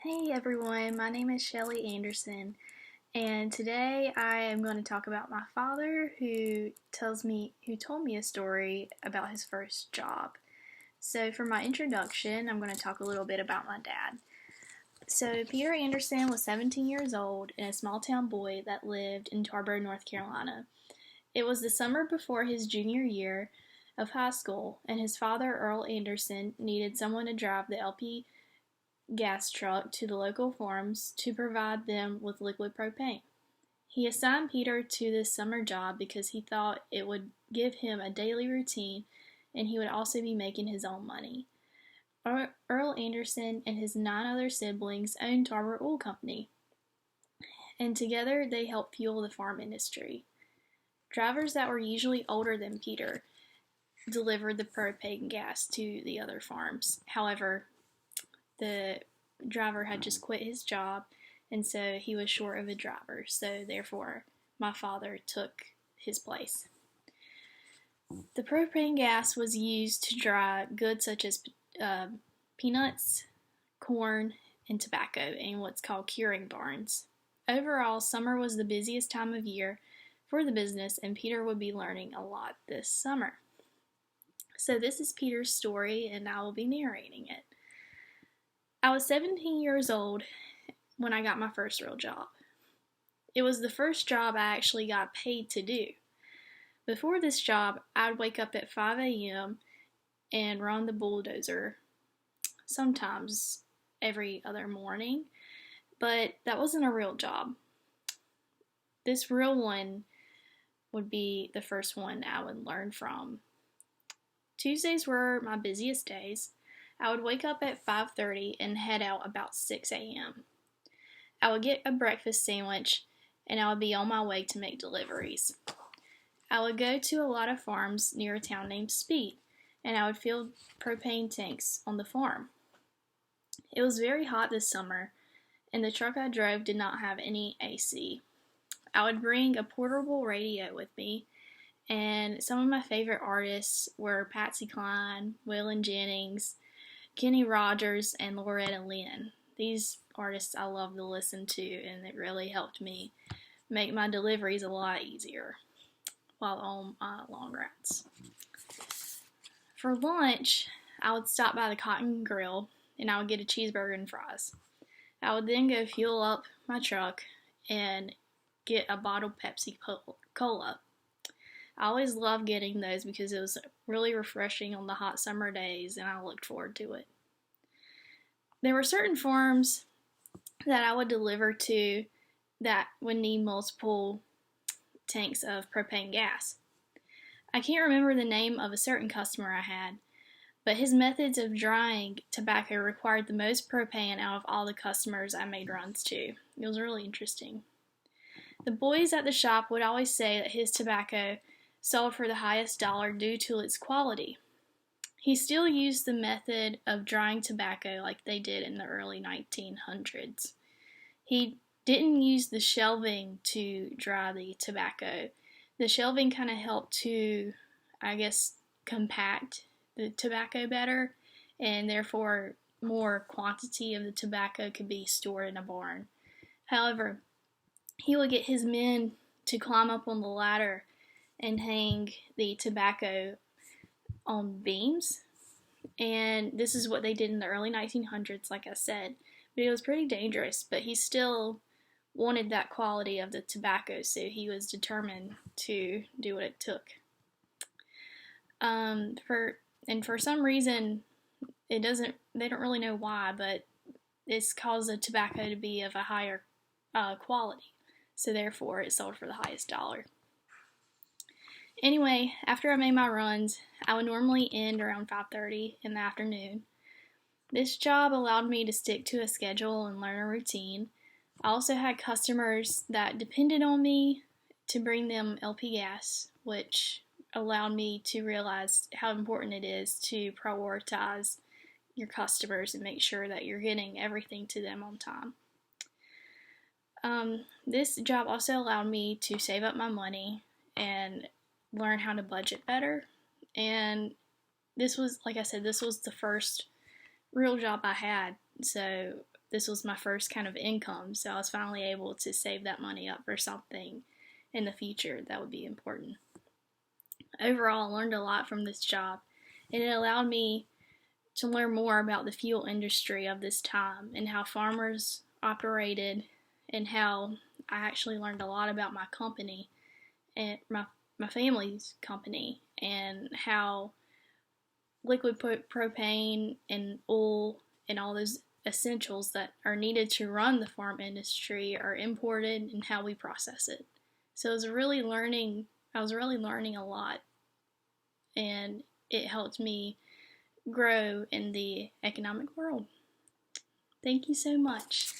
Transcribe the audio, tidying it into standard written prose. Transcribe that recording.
Hey everyone, my name is Shelley Anderson, and today I am going to talk about my father who told me a story about his first job. So for my introduction, I'm going to talk a little bit about my dad. So Peter Anderson was 17 years old and a small town boy that lived in Tarboro, North Carolina. It was the summer before his junior year of high school, and his father, Earl Anderson, needed someone to drive the LP gas truck to the local farms to provide them with liquid propane. He assigned Peter to this summer job because he thought it would give him a daily routine and he would also be making his own money. Earl Anderson and his 9 other siblings owned Tarboro Oil Company, and together they helped fuel the farm industry. Drivers that were usually older than Peter delivered the propane gas to the other farms. However, the driver had just quit his job, and so he was short of a driver. So therefore, my father took his place. The propane gas was used to dry goods such as peanuts, corn, and tobacco in what's called curing barns. Overall, summer was the busiest time of year for the business, and Peter would be learning a lot this summer. So this is Peter's story, and I will be narrating it. I was 17 years old when I got my first real job. It was the first job I actually got paid to do. Before this job, I'd wake up at 5 a.m. and run the bulldozer, sometimes every other morning, but that wasn't a real job. This real one would be the first one I would learn from. Tuesdays were my busiest days. I would wake up at 5:30 and head out about 6 a.m. I would get a breakfast sandwich and I would be on my way to make deliveries. I would go to a lot of farms near a town named Speed, and I would fill propane tanks on the farm. It was very hot this summer, and the truck I drove did not have any AC. I would bring a portable radio with me, and some of my favorite artists were Patsy Cline, Waylon Jennings, Kenny Rogers, and Loretta Lynn. These artists I love to listen to, and it really helped me make my deliveries a lot easier while on my long routes. For lunch, I would stop by the Cotton Grill and I would get a cheeseburger and fries. I would then go fuel up my truck and get a bottled Pepsi Cola. I always loved getting those because it was really refreshing on the hot summer days, and I looked forward to it. There were certain farms that I would deliver to that would need multiple tanks of propane gas. I can't remember the name of a certain customer I had, but his methods of drying tobacco required the most propane out of all the customers I made runs to. It was really interesting. The boys at the shop would always say that his tobacco sold for the highest dollar due to its quality. He still used the method of drying tobacco like they did in the early 1900s. He didn't use the shelving to dry the tobacco. The shelving kind of helped to, compact the tobacco better, and therefore more quantity of the tobacco could be stored in a barn. However, he would get his men to climb up on the ladder and hang the tobacco on beams, and this is what they did in the early 1900s, like I said, but it was pretty dangerous, but he still wanted that quality of the tobacco, so he was determined to do what it took. For some reason, they don't really know why, but it's caused the tobacco to be of a higher quality, so therefore it sold for the highest dollar. Anyway, after I made my runs, I would normally end around 5:30 in the afternoon. This job allowed me to stick to a schedule and learn a routine. I also had customers that depended on me to bring them LP gas, which allowed me to realize how important it is to prioritize your customers and make sure that you're getting everything to them on time. This job also allowed me to save up my money and learn how to budget better. And this was, like I said, this was the first real job I had. So this was my first kind of income, so I was finally able to save that money up for something in the future that would be important. Overall, I learned a lot from this job, and it allowed me to learn more about the fuel industry of this time and how farmers operated, and how I actually learned a lot about my company and my family's company, and how liquid propane and oil and all those essentials that are needed to run the farm industry are imported and how we process it. So I was really learning a lot, and it helped me grow in the economic world. Thank you so much.